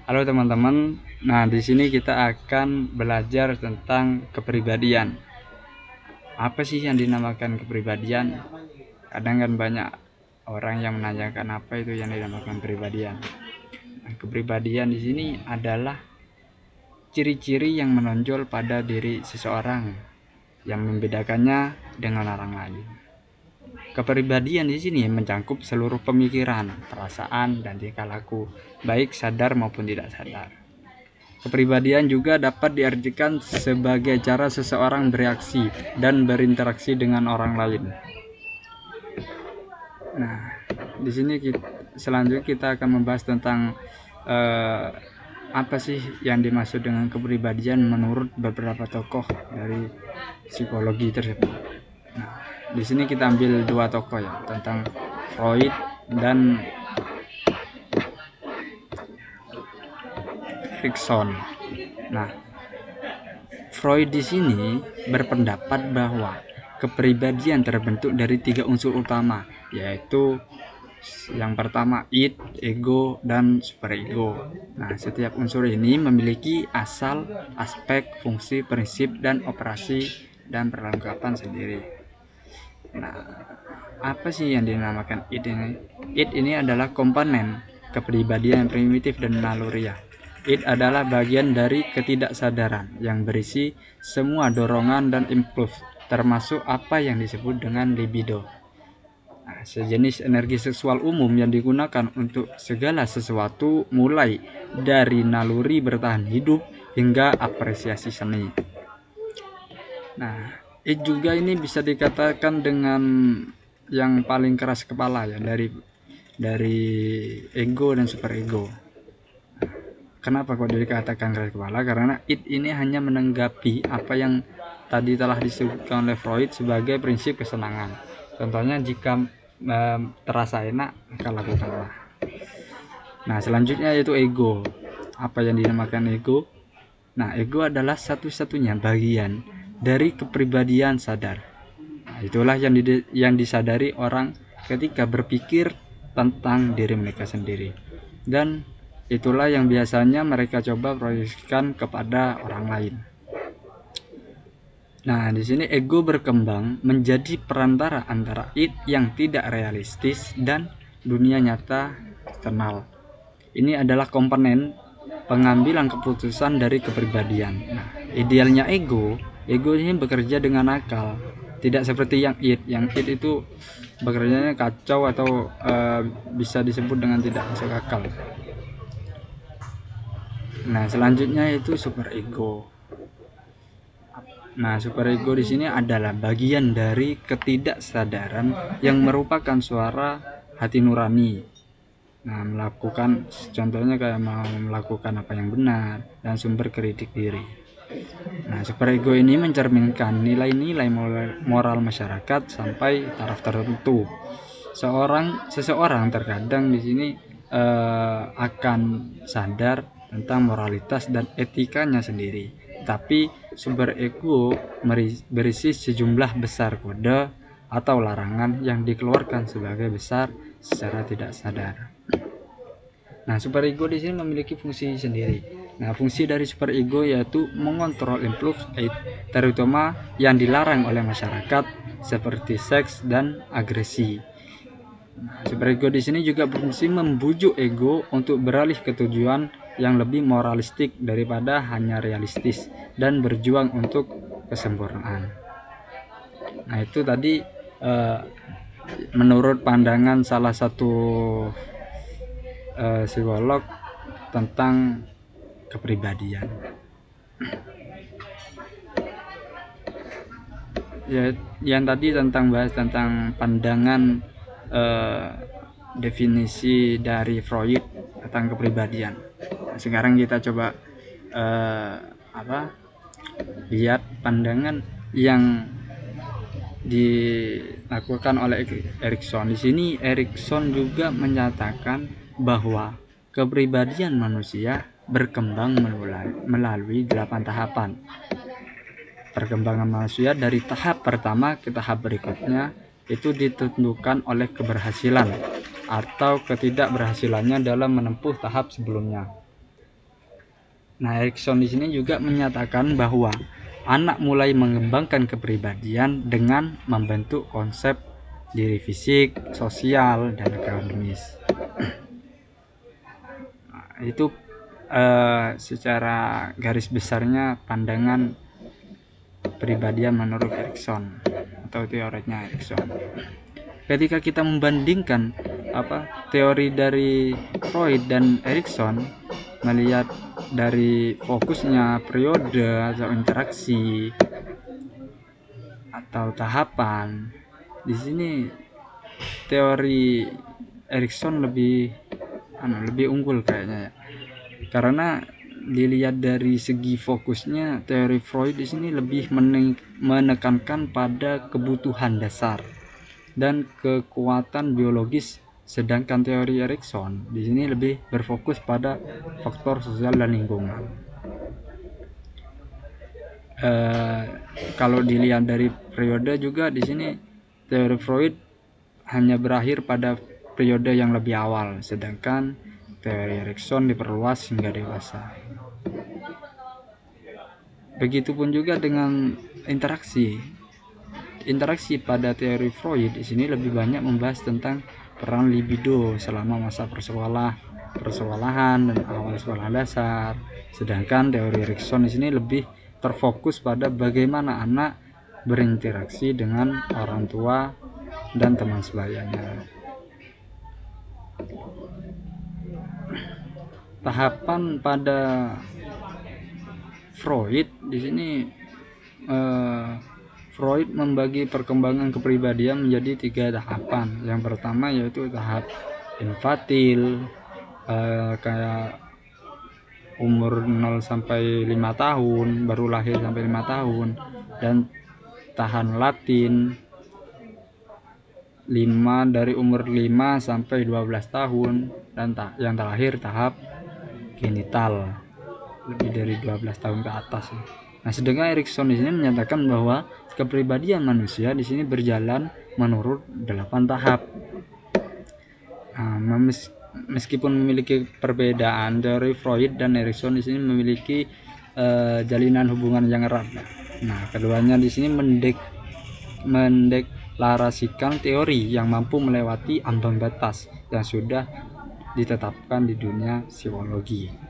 Halo teman-teman. Nah, di sini kita akan belajar tentang kepribadian. Apa sih yang dinamakan kepribadian? Kadang kan banyak orang yang menanyakan apa itu yang dinamakan kepribadian. Nah, kepribadian di sini adalah ciri-ciri yang menonjol pada diri seseorang yang membedakannya dengan orang lain. Kepribadian di sini mencakup seluruh pemikiran, perasaan, dan tingkah laku, baik sadar maupun tidak sadar. Kepribadian juga dapat diartikan sebagai cara seseorang bereaksi dan berinteraksi dengan orang lain. Nah, di sini selanjutnya kita akan membahas tentang apa sih yang dimaksud dengan kepribadian menurut beberapa tokoh dari psikologi tersebut. Nah, di sini kita ambil dua tokoh ya, tentang Freud dan Erikson. Nah, Freud di sini berpendapat bahwa kepribadian terbentuk dari 3 unsur utama, yaitu yang pertama id, ego, dan superego. Nah, setiap unsur ini memiliki asal, aspek, fungsi, prinsip, dan operasi dan perlengkapan sendiri. Nah, apa sih yang dinamakan id ini? Id ini adalah komponen kepribadian yang primitif dan naluriah. Id adalah bagian dari ketidaksadaran yang berisi semua dorongan dan impuls, termasuk apa yang disebut dengan libido. Nah, sejenis energi seksual umum yang digunakan untuk segala sesuatu, mulai dari naluri bertahan hidup hingga apresiasi seni. Nah, id juga ini bisa dikatakan dengan yang paling keras kepala ya, dari ego dan superego. Kenapa kok dikatakan keras kepala? Karena id ini hanya menanggapi apa yang tadi telah disebutkan oleh Freud sebagai prinsip kesenangan. Contohnya, jika terasa enak, maka lakukanlah. Nah, selanjutnya yaitu ego. Apa yang dinamakan ego? Nah, ego adalah satu-satunya bagian dari kepribadian sadar. Nah, itulah yang disadari orang ketika berpikir tentang diri mereka sendiri. Dan itulah yang biasanya mereka coba proyeksikan kepada orang lain. Nah, di sini ego berkembang menjadi perantara antara id yang tidak realistis dan dunia nyata eksternal. Ini adalah komponen pengambilan keputusan dari kepribadian. Nah, idealnya ego ini bekerja dengan akal, tidak seperti yang id. Yang id itu bekerjanya kacau atau bisa disebut dengan tidak masuk akal. Nah, selanjutnya itu superego. Nah, superego di sini adalah bagian dari ketidaksadaran yang merupakan suara hati nurani. Nah, melakukan contohnya kayak mau melakukan apa yang benar dan sumber kritik diri. Nah, superego ini mencerminkan nilai-nilai moral masyarakat sampai taraf tertentu. Seseorang terkadang di sini akan sadar tentang moralitas dan etikanya sendiri. Tapi superego berisi sejumlah besar kode atau larangan yang dikeluarkan sebagai besar secara tidak sadar. Nah, superego di sini memiliki fungsi sendiri. Nah, fungsi dari superego yaitu mengontrol impuls, terutama yang dilarang oleh masyarakat seperti seks dan agresi. Nah, superego di sini juga berfungsi membujuk ego untuk beralih ke tujuan yang lebih moralistik daripada hanya realistis dan berjuang untuk kesempurnaan. Nah, itu tadi menurut pandangan salah satu psikolog tentang kepribadian. Ya, yang tadi bahas tentang pandangan definisi dari Freud tentang kepribadian. Nah, sekarang kita coba lihat pandangan yang dilakukan oleh Erikson. Di sini Erikson juga menyatakan bahwa kepribadian manusia berkembang melalui 8 tahapan. Perkembangan manusia dari tahap pertama ke tahap berikutnya itu ditentukan oleh keberhasilan atau ketidakberhasilannya dalam menempuh tahap sebelumnya. Nah, Erikson di sini juga menyatakan bahwa anak mulai mengembangkan kepribadian dengan membentuk konsep diri fisik, sosial, dan akademis. Nah, itu secara garis besarnya pandangan kepribadian menurut Erikson atau teorinya Erikson. Ketika kita membandingkan teori dari Freud dan Erikson, melihat dari fokusnya, periode atau interaksi atau tahapan, di sini teori Erikson lebih unggul kayaknya ya. Karena dilihat dari segi fokusnya, teori Freud di sini lebih menekankan pada kebutuhan dasar dan kekuatan biologis, sedangkan teori Erikson di sini lebih berfokus pada faktor sosial dan lingkungan. Kalau dilihat dari periode juga di sini teori Freud hanya berakhir pada periode yang lebih awal, sedangkan teori Erikson diperluas hingga dewasa. Begitupun juga dengan interaksi pada teori Freud di sini lebih banyak membahas tentang peran libido selama masa persekolahan dan awal sekolah dasar, sedangkan teori Erikson di sini lebih terfokus pada bagaimana anak berinteraksi dengan orang tua dan teman sebayanya. Tahapan pada Freud di sini Freud membagi perkembangan kepribadian menjadi 3 tahapan. Yang pertama yaitu tahap infantil, kayak umur 0 sampai 5 tahun, baru lahir sampai 5 tahun, dan tahan latin dari umur 5 sampai 12 tahun, dan yang terakhir tahap genital lebih dari 12 tahun ke atas. Nah, sedangkan Erikson di sini menyatakan bahwa kepribadian manusia di sini berjalan menurut 8 tahap. Nah, meskipun memiliki perbedaan, teori Freud dan Erikson di sini memiliki jalinan hubungan yang erat. Nah, keduanya di sini mendeklarasikan teori yang mampu melewati ambang batas yang sudah ditetapkan di dunia psikologi.